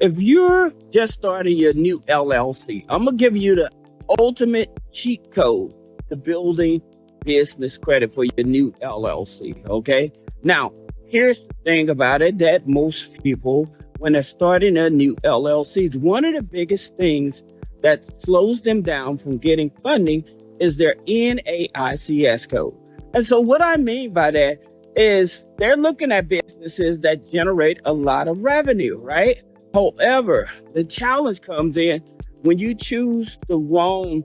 If you're just starting your new LLC, I'm going to give you the ultimate cheat code to building business credit for your new LLC. Okay. Now, here's the thing about it that most people, when they're starting a new LLCs, one of the biggest things that slows them down from getting funding is their NAICS code. And so what I mean by that is they're looking at businesses that generate a lot of revenue, right? However, the challenge comes in when you choose the wrong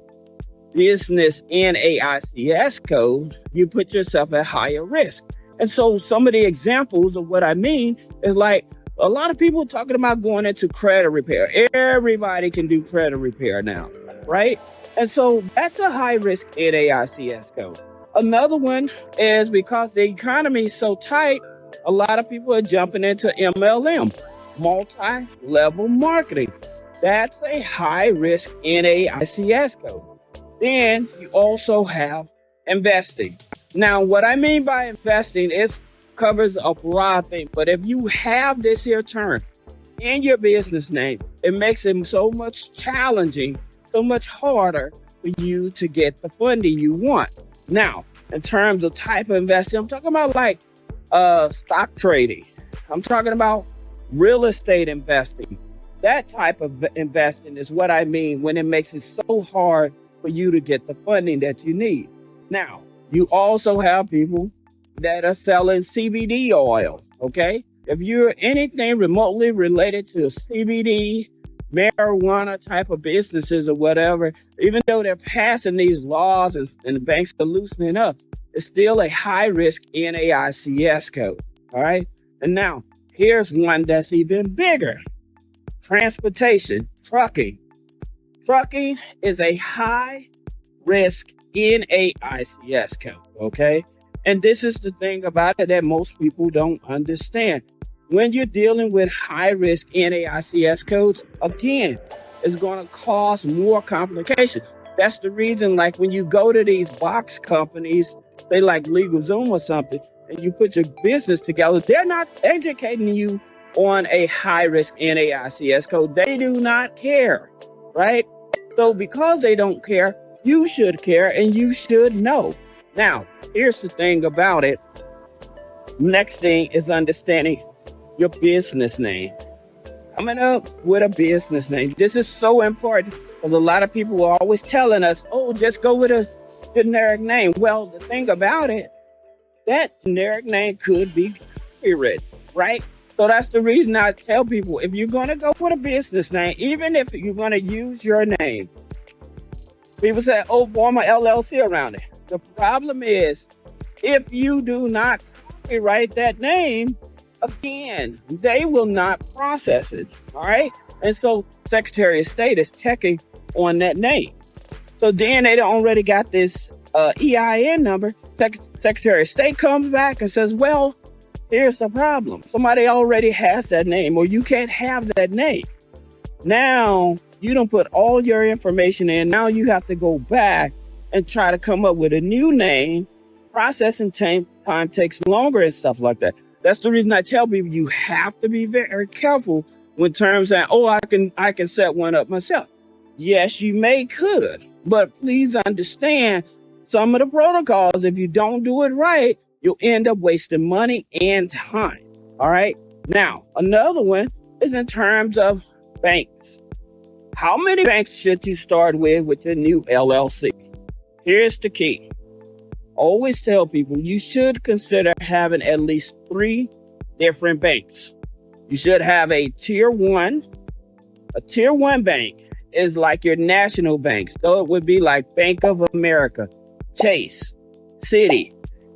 business NAICS code, you put yourself at higher risk. And so some of the examples of what I mean is like a lot of people talking about going into credit repair. Everybody can do credit repair now, right? And so that's a high risk NAICS code. Another one is because the economy is so tight, a lot of people are jumping into MLM, multi-level marketing. That's a high risk NAICS code. Then you also have investing. Now, what I mean by investing is covers a broad thing, but if you have this here term in your business name, it makes it so much challenging, so much harder for you to get the funding you want. Now, in terms of type of investing, I'm talking about like stock trading. I'm talking about real estate investing. That type of investing is what I mean when it makes it so hard for you to get the funding that you need. Now, you also have people that are selling CBD oil, okay? If you're anything remotely related to CBD, marijuana type of businesses or whatever, even though they're passing these laws and the banks are loosening up, it's still a high risk NAICS code, all right? And now, here's one that's even bigger. Transportation, trucking. Trucking is a high risk NAICS code, okay? And this is the thing about it that most people don't understand. When you're dealing with high-risk NAICS codes, again, it's going to cause more complications. That's the reason, like, when you go to these box companies, they like LegalZoom or something, and you put your business together, they're not educating you on a high-risk NAICS code. They do not care, right? So because they don't care, you should care and you should know. Now, here's the thing about it. Next thing is understanding your business name. Coming up with a business name. This is so important because a lot of people are always telling us, oh, just go with a generic name. Well, the thing about it, that generic name could be copywritten, right? So that's the reason I tell people, if you're going to go with a business name, even if you're going to use your name, people say, oh, form an LLC around it. The problem is, if you do not copyright that name, again, they will not process it, all right? And so Secretary of State is checking on that name. So then they already got this EIN number. Secretary of State comes back and says, well, here's the problem. Somebody already has that name, or you can't have that name. Now, you don't put all your information in. Now you have to go back and try to come up with a new name. Processing time takes longer and stuff like that. That's the reason I tell people you have to be very careful when terms that, oh, I can set one up myself. Yes, you could, but please understand some of the protocols. If you don't do it right, you'll end up wasting money and time. All right. Now, another one is in terms of banks. How many banks should you start with your new LLC? Here's the key. Always tell people you should consider having at least 3 different banks. You should have a tier 1. A tier 1 bank is like your national banks. So it would be like Bank of America, Chase, Citi,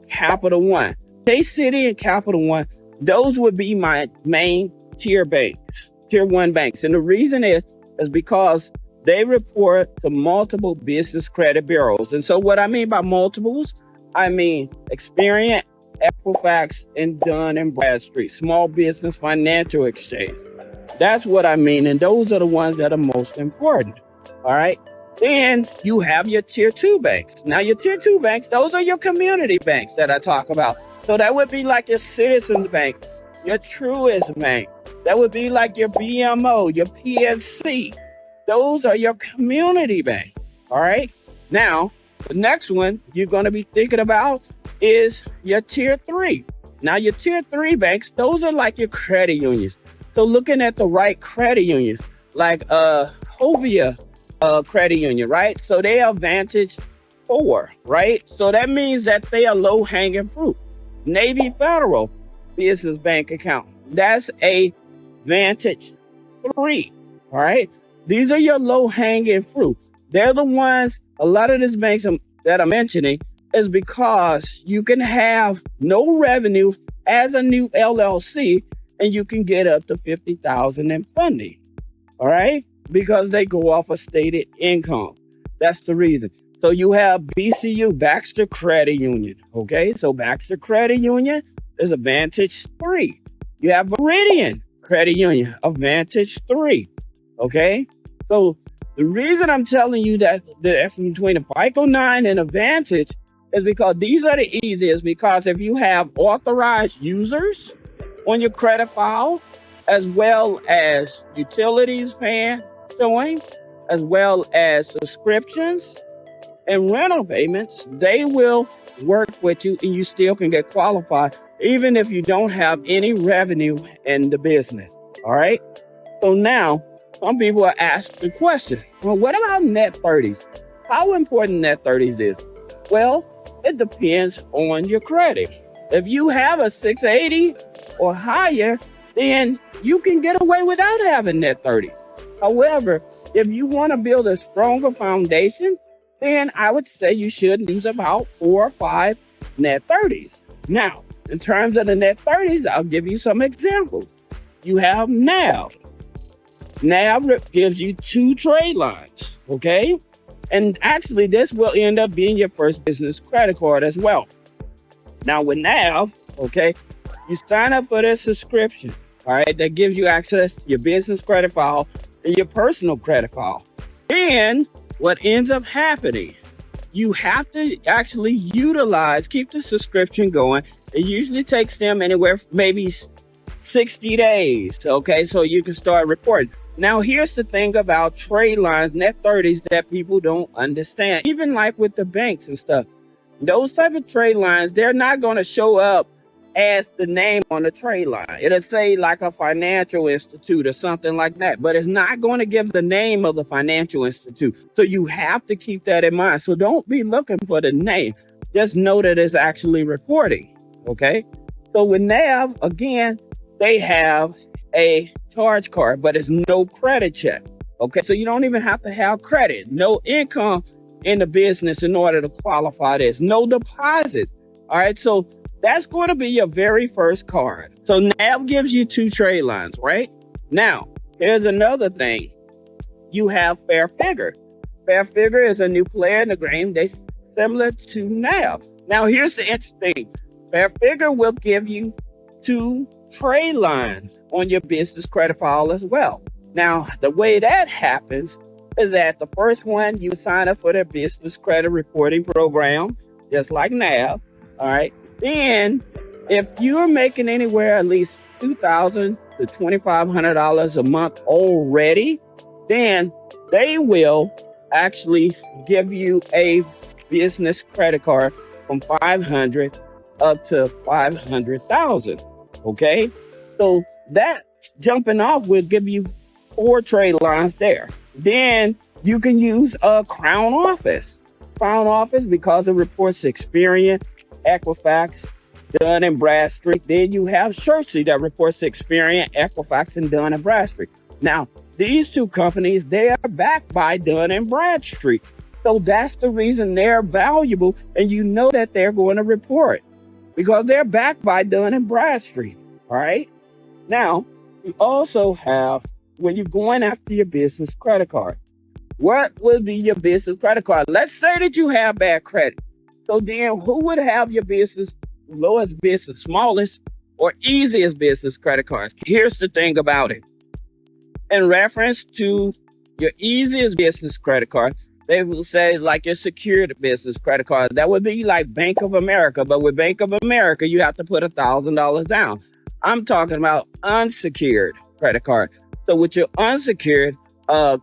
Capital One. Chase, Citi, and Capital One, those would be my main tier banks, tier 1 banks. And the reason is because they report to multiple business credit bureaus. And so what I mean by multiples, I mean Experian, Equifax, and Dun & Bradstreet, Small Business Financial Exchange. That's what I mean. And those are the ones that are most important. All right. Then you have your tier 2 banks. Now, your tier 2 banks, those are your community banks that I talk about. So that would be like your Citizens Bank, your Truist Bank. That would be like your BMO, your PNC. Those are your community bank. All right. Now, the next one you're going to be thinking about is your tier 3. Now, your tier 3 banks, those are like your credit unions. So looking at the right credit unions, like Hovia credit union, right? So they are Vantage 4, right? So that means that they are low hanging fruit. Navy Federal business bank account, that's a Vantage 3, all right? These are your low hanging fruit. They're the ones, a lot of these banks that I'm mentioning is because you can have no revenue as a new LLC and you can get up to $50,000 in funding, all right? Because they go off of stated income. That's the reason. So you have BCU, Baxter Credit Union, okay? So Baxter Credit Union is a Vantage 3. You have Meridian Credit Union, a Vantage 3, okay? So the reason I'm telling you that the difference between a FICO 9 and a Vantage is because these are the easiest, because if you have authorized users on your credit file, as well as utilities paying, showing, as well as subscriptions and rental payments, they will work with you and you still can get qualified even if you don't have any revenue in the business. All right. So now some people are asked the question, well, what about net 30s? How important net 30s is? Well, it depends on your credit. If you have a 680 or higher, then you can get away without having net 30. However, if you want to build a stronger foundation, then I would say you should use about 4 or 5 net 30s. Now, in terms of the net 30s, I'll give you some examples. You have NAV. NAV gives you 2 trade lines, okay? And actually, this will end up being your first business credit card as well. Now, with NAV, okay, you sign up for this subscription, all right, that gives you access to your business credit file and your personal credit file. And what ends up happening, you have to actually keep the subscription going. It usually takes them anywhere from maybe 60 days, okay, so you can start reporting. Now, here's the thing about trade lines, net 30s, that people don't understand. Even like with the banks and stuff, those type of trade lines, they're not going to show up as the name on the trade line. It'll say like a financial institute or something like that, but it's not going to give the name of the financial institute. So you have to keep that in mind. So don't be looking for the name. Just know that it's actually reporting, okay? So with NAV, again, they have a charge card, but it's no credit check, okay? So you don't even have to have credit, no income in the business in order to qualify this, no deposit, all right? So that's going to be your very first card. So NAV gives you 2 trade lines, right? Now, here's another thing. You have Fair Figure. Fair Figure is a new player in the game. They're similar to NAV. Now, here's the interesting thing. Fair Figure will give you 2 trade lines on your business credit file as well. Now, the way that happens is that the first one, you sign up for their business credit reporting program, just like NAV, all right? Then, if you're making anywhere at least $2,000 to $2,500 a month already, then they will actually give you a business credit card from $500 up to $500,000. Okay, so that jumping off will give you 4 trade lines there. Then you can use a Crown Office. Crown Office, because it reports Experian, Equifax, Dun & Bradstreet. Then you have Searchly that reports Experian, Equifax, and Dun & Bradstreet. Now, these 2 companies, they are backed by Dun & Bradstreet. So that's the reason they're valuable, and you know that they're going to report because they're backed by Dun & Bradstreet. All right. Now, you also have, when you're going after your business credit card, what would be your business credit card? Let's say that you have bad credit. So then who would have your business, lowest business, smallest or easiest business credit cards? Here's the thing about it. In reference to your easiest business credit card, they will say like your secured business credit card. That would be like Bank of America. But with Bank of America, you have to put $1,000 down. I'm talking about unsecured credit card. So with your unsecured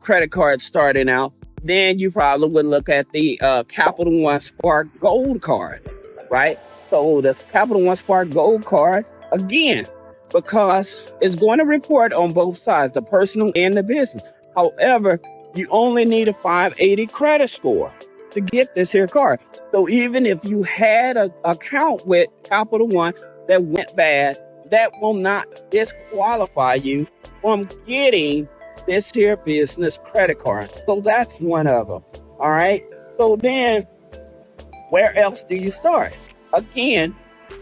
credit card starting out, then you probably would look at the Capital One Spark Gold card, right? So this Capital One Spark Gold card, again, because it's going to report on both sides, the personal and the business. However, you only need a 580 credit score to get this here card. So even if you had an account with Capital One that went bad, that will not disqualify you from getting this here business credit card. So that's one of them. All right. So then where else do you start? Again,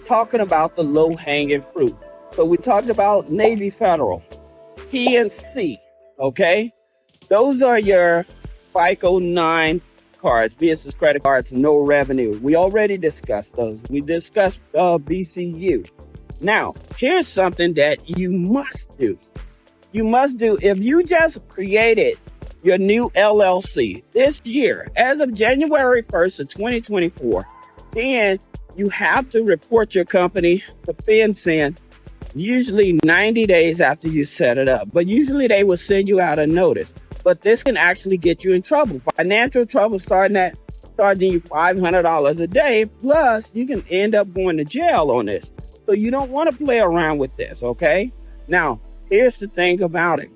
talking about the low hanging fruit. So we talked about Navy Federal, PNC. Okay. Those are your FICO 9 cards, business credit cards, no revenue. We already discussed those. We discussed BCU. Now, here's something that you must do. You must do, if you just created your new LLC this year, as of January 1st of 2024, then you have to report your company to FinCEN usually 90 days after you set it up. But usually they will send you out a notice. But this can actually get you in trouble. Financial trouble charging you $500 a day. Plus, you can end up going to jail on this. So you don't want to play around with this, okay? Now, here's the thing about it.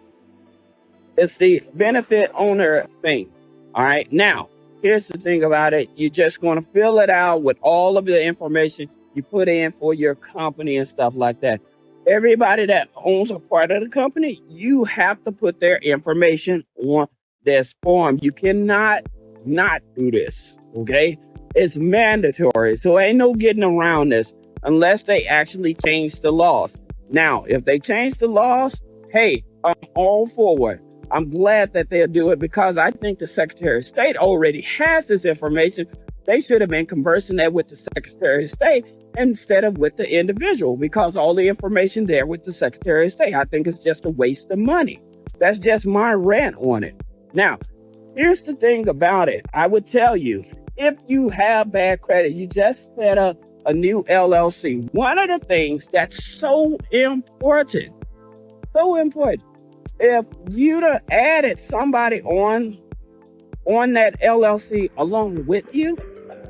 It's the benefit owner thing, all right? Now, here's the thing about it. You're just going to fill it out with all of the information you put in for your company and stuff like that. Everybody that owns a part of the company, you have to put their information on this form. You cannot not do this, okay? It's mandatory. So ain't no getting around this unless they actually change the laws. Now, if they change the laws, hey, I'm all for it. I'm glad that they'll do it because I think the Secretary of State already has this information. They should have been conversing that with the Secretary of State instead of with the individual because all the information there with the Secretary of State. I think it's just a waste of money. That's just my rant on it. Now, here's the thing about it. I would tell you, if you have bad credit, you just set up a new LLC. One of the things that's so important, if you'd have added somebody on that LLC along with you,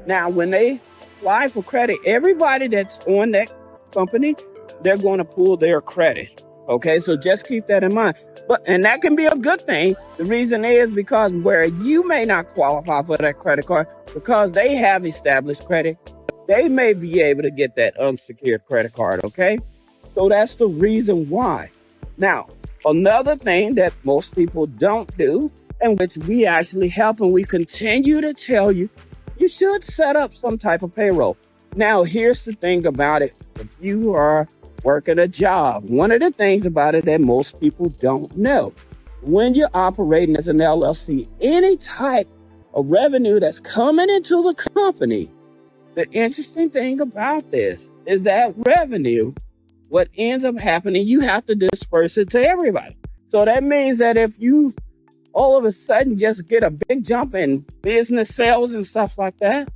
now when they apply for credit, everybody that's on that company, they're going to pull their credit. Okay, so just keep that in mind. And that can be a good thing. The reason is because where you may not qualify for that credit card, because they have established credit, they may be able to get that unsecured credit card, okay? So that's the reason why. Now, another thing that most people don't do, and which we actually help and we continue to tell you, you should set up some type of payroll. Now, here's the thing about it. If you are working a job, one of the things about it that most people don't know, when you're operating as an LLC, any type of revenue that's coming into the company, the interesting thing about this is that revenue, what ends up happening, you have to disperse it to everybody. So that means that if you all of a sudden just get a big jump in business sales and stuff like that,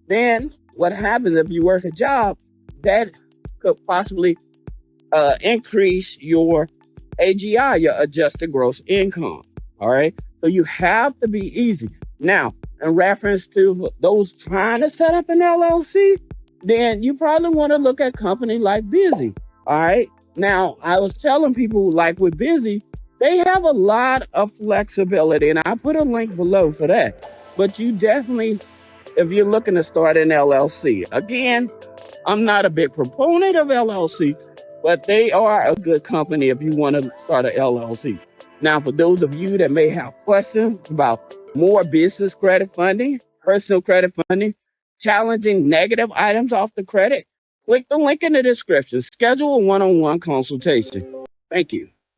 then what happens if you work a job, that could possibly increase your AGI, your adjusted gross income. All right. So you have to be easy. Now, in reference to those trying to set up an LLC, then you probably want to look at a company like Busy. All right. Now, I was telling people like with Busy, they have a lot of flexibility, and I put a link below for that. But you definitely, if you're looking to start an LLC, again, I'm not a big proponent of LLC, but they are a good company if you want to start an LLC. Now, for those of you that may have questions about more business credit funding, personal credit funding, challenging negative items off the credit, click the link in the description. Schedule a one-on-one consultation. Thank you.